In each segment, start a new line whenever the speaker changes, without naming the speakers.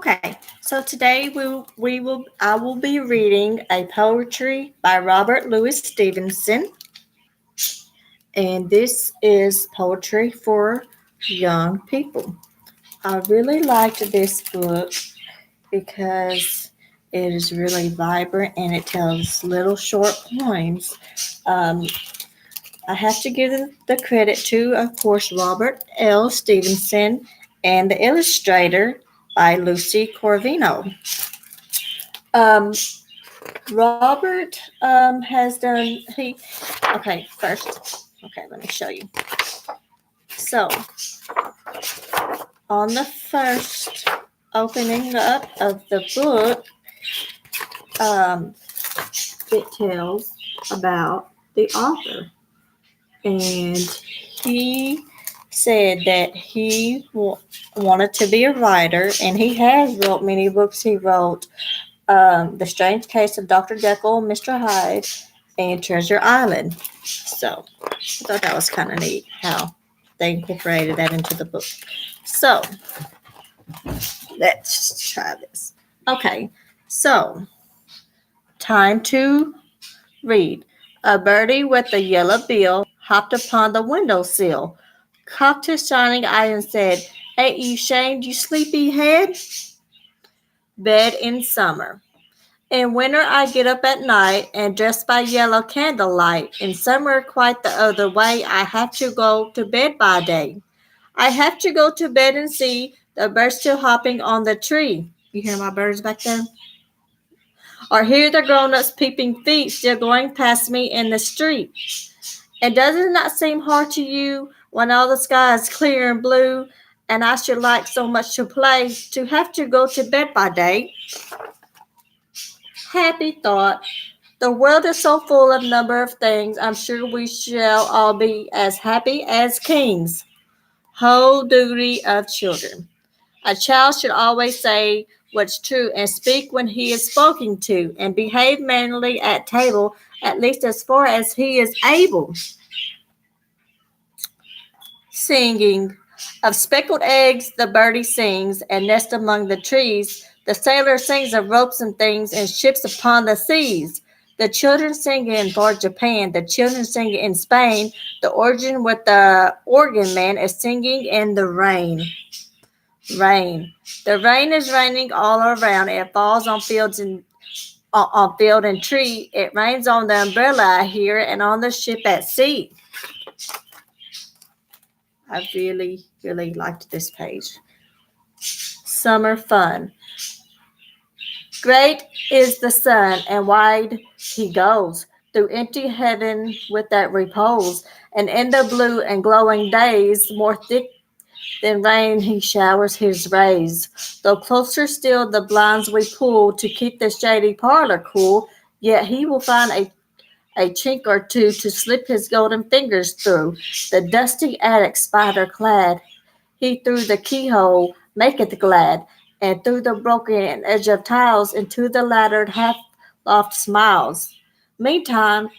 Okay, so today I will be reading a poetry by Robert Louis Stevenson, and this is poetry for young people. I really liked this book because it is really vibrant and it tells little short poems. Um, I have to give the credit to, of course, Robert L. Stevenson and the illustrator by Lucy Corvino. Um, Robert has done okay first. Okay, let me show you. So on the first opening up of the book, um, it tells about the author, and he said that he wanted to be a writer, and he has wrote many books. He wrote The Strange Case of Dr. Jekyll and Mr. Hyde and Treasure Island. So I thought that was kind of neat how they incorporated that into the book. So let's try this. Okay, so time to read. A birdie with a yellow bill hopped upon the window sill, cocked his shining eye and said, "Ain't you shamed, you sleepy head?" Bed in summer. In winter I get up at night and dress by yellow candlelight. In summer quite the other way, I have to go to bed by day. I have to go to bed and see the birds still hopping on the tree. You hear my birds back there? Or hear the grown-ups' peeping feet still going past me in the street. And does it not seem hard to you when all the sky is clear and blue and I should like so much to play to have to go to bed by day? Happy thought. The world is so full of number of things, I'm sure we shall all be as happy as kings. Whole duty of children. A child should always say what's true and speak when he is spoken to, and behave manly at table, at least as far as he is able. Singing. Of speckled eggs the birdie sings, and nest among the trees. The sailor sings of ropes and things, and ships upon the seas. The children sing in for Japan, the children sing in Spain. The organ with the organ man is singing in the rain. Rain. The rain is raining all around. It falls on fields and on field and tree. It rains on the umbrella here and on the ship at sea. I really, really liked this page. Summer fun. Great is the sun, and wide he goes through empty heaven with that repose. And in the blue and glowing days, more thick than rain, he showers his rays. Though closer still the blinds we pull to keep the shady parlor cool, yet he will find a chink or two to slip his golden fingers through. The dusty attic spider clad, he through the keyhole maketh glad, and through the broken edge of tiles into the laddered half loft smiles. Meantime,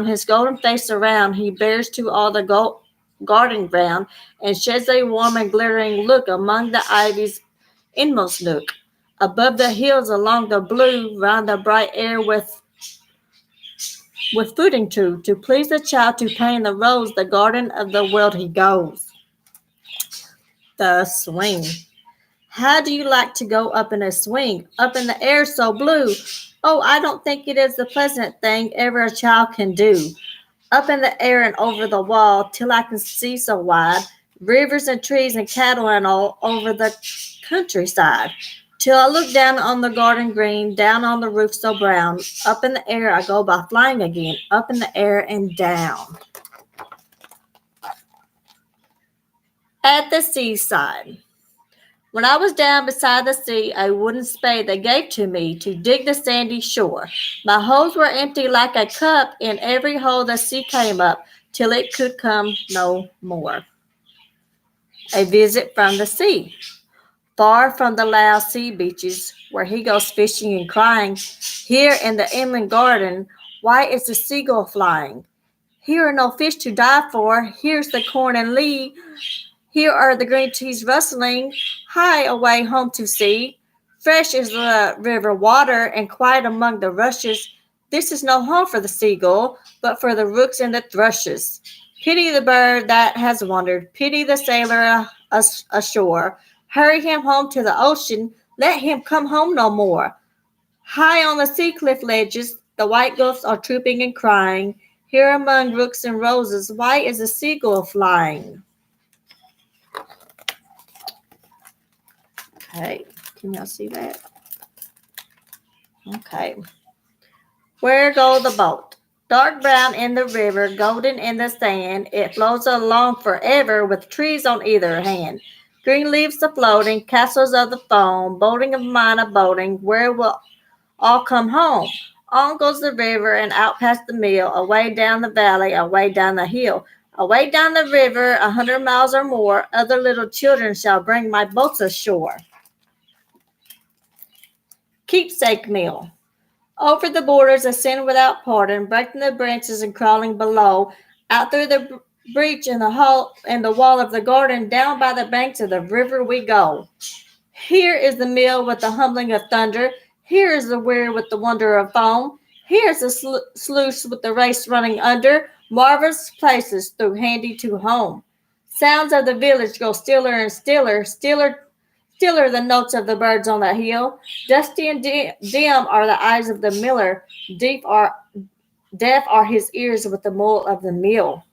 his golden face around he bears to all the garden ground, and sheds a warm and glittering look among the ivy's inmost nook. Above the hills, along the blue, round the bright air with footing to please the child to paint the rose, the garden of the world he goes. The swing. How do you like to go up in a swing, up in the air so blue? Oh, I don't think it is the pleasant thing ever a child can do. Up in the air and over the wall, till I can see so wide, rivers and trees and cattle and all over the countryside. Till I look down on the garden green, down on the roof so brown. Up in the air I go by flying again, up in the air and down. At the seaside. When I was down beside the sea, a wooden spade they gave to me to dig the sandy shore. My holes were empty like a cup, in every hole the sea came up, till it could come no more. A visit from the sea. Far from the loud sea beaches, where he goes fishing and crying, here in the inland garden, why is the seagull flying? Here are no fish to die for, here's the corn and lee, Here are the green trees rustling, high away home to see. Fresh is the river water and quiet among the rushes. This is no home for the seagull, but for the rooks and the thrushes. Pity the bird that has wandered, pity the sailor ashore. Hurry him home to the ocean, let him come home no more. High on the sea cliff ledges, the white gulls are trooping and crying. Here among rooks and roses, why is a seagull flying? Okay, can y'all see that? Okay. Where goes the boat? Dark brown in the river, golden in the sand. It flows along forever with trees on either hand. Green leaves a floating, castles of the foam, boating of mine a boating. Where will all come home? On goes the river and out past the mill, away down the valley, away down the hill. Away down the river, 100 miles or more, other little children shall bring my boats ashore. Keepsake Mill. Over the borders, ascend without pardon, breaking the branches and crawling below, out through the breach in the hall in the wall of the garden, down by the banks of the river we go. Here is the mill with the humbling of thunder. Here is the weir with the wonder of foam. Here is the sluice with the race running under. Marvelous places through handy to home. Sounds of the village grow stiller and stiller, stiller the notes of the birds on the hill. Dusty and dim are the eyes of the miller. Deaf are his ears with the mull of the mill.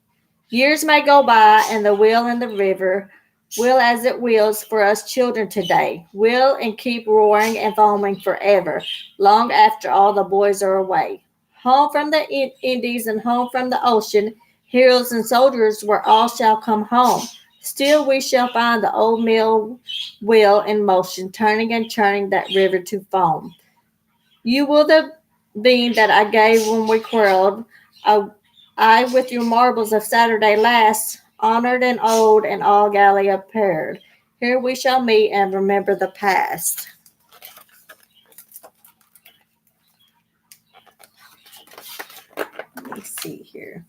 Years may go by, and the wheel in the river will as it wills for us children today, will and keep roaring and foaming forever, long after all the boys are away. Home from the Indies and home from the ocean, heroes and soldiers where all shall come home. Still we shall find the old mill wheel in motion, turning and churning that river to foam. You will the bean that I gave when we quarreled, I with your marbles of Saturday last, honored and old and all galley appeared. Here we shall meet and remember the past. Let me see here.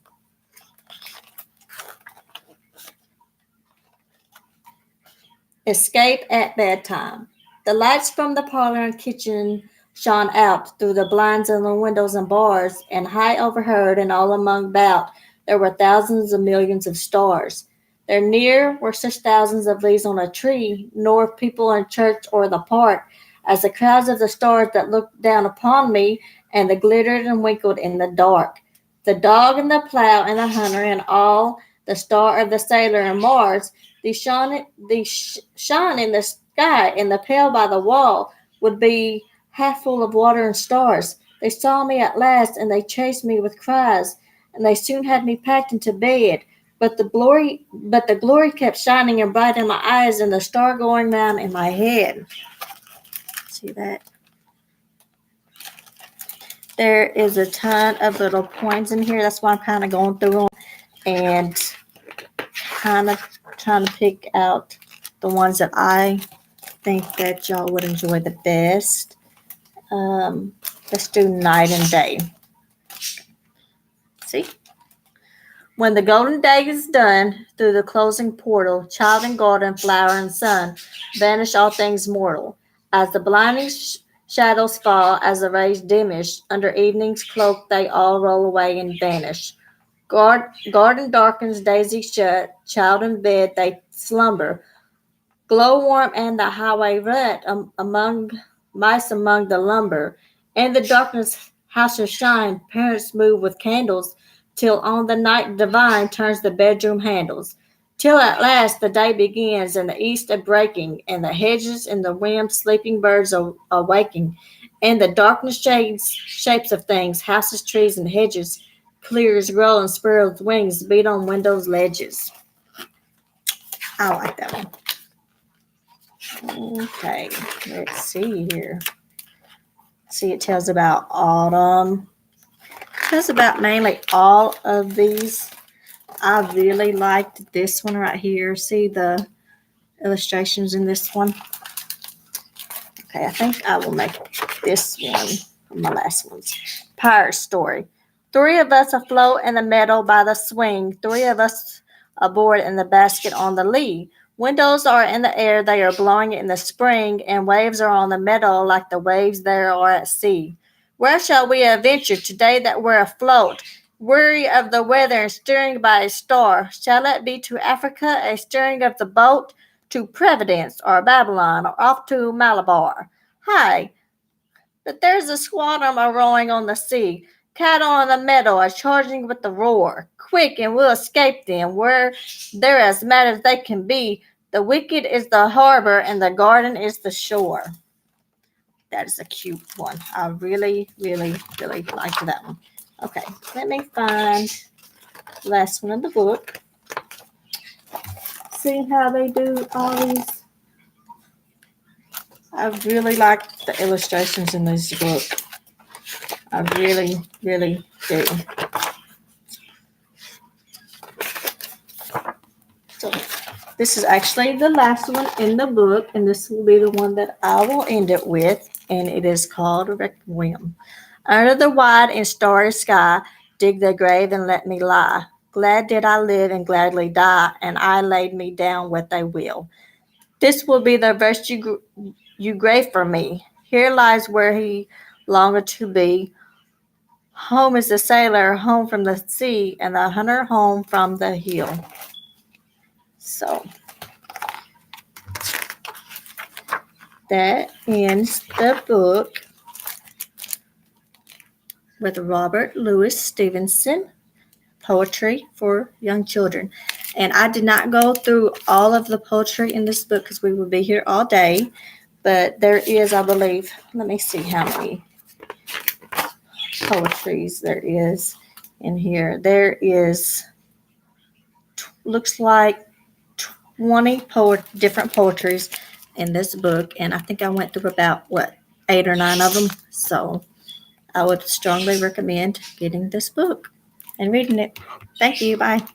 Escape at bedtime. The lights from the parlor and kitchen shone out through the blinds and the windows and bars, and high overhead and all among about there were thousands of millions of stars. There near were such thousands of leaves on a tree, nor of people in church or the park, as the crowds of the stars that looked down upon me, and the glittered and winkled in the dark. The dog and the plow and the hunter and all, the star of the sailor and Mars, the shine in the sky and the pail by the wall would be half full of water and stars. They saw me at last, and they chased me with cries, and they soon had me packed into bed. But the glory kept shining and bright in my eyes, and the star going round in my head. See that? There is a ton of little poems in here. That's why I'm kind of going through them and kind of trying to pick out the ones that I think that y'all would enjoy the best. Let's do night and day. See? When the golden day is done, through the closing portal, child and garden, flower and sun, vanish all things mortal. As the blinding shadows fall, as the rays diminish, under evening's cloak they all roll away and vanish. Garden darkens, daisy shut, child in bed they slumber. Glow warm and the highway rut among mice among the lumber. In the darkness houses shine, parents move with candles, till on the night divine turns the bedroom handles. Till at last the day begins, and the east a breaking, and the hedges and the wind sleeping birds awaking, and the darkness shapes of things, houses, trees, and hedges, clears, grow, and sparrows' wings beat on windows' ledges. I like that one. Okay, let's see here. See, it tells about autumn. It tells about mainly all of these. I really liked this one right here. See the illustrations in this one? Okay, I think I will make this one my last ones. Pirate story. 3 of us afloat in the meadow by the swing. 3 of us a board in the basket on the lee. Windows are in the air, they are blowing in the spring, and waves are on the meadow like the waves there are at sea. Where shall we adventure today that we're afloat, weary of the weather and steering by a star? Shall it be to Africa, a steering of the boat, to Providence or Babylon, or off to Malabar? Hi, but there's a squadron a rowing on the sea, cattle on the meadow are charging with the roar. Quick, and we'll escape them, where they're as mad as they can be. The wicked is the harbor, and the garden is the shore. That is a cute one. I really, really, really liked that one. Okay, let me find the last one in the book. See how they do all these. I really like the illustrations in this book. I really, really do. So this is actually the last one in the book, and this will be the one that I will end it with, and it is called Requiem. Under the wide and starry sky, dig the grave and let me lie. Glad did I live and gladly die, and I laid me down with a will. This will be the verse you grave for me. Here lies where he longed to be. Home is the sailor home from the sea, and the hunter home from the hill. So that ends the book with Robert Louis Stevenson, Poetry for Young Children. And I did not go through all of the poetry in this book because we would be here all day. But there is, I believe, let me see how many poetries there is in here. There is, looks like 20 different poetries in this book. And I think I went through about, 8 or 9 of them. So I would strongly recommend getting this book and reading it. Thank you. Bye.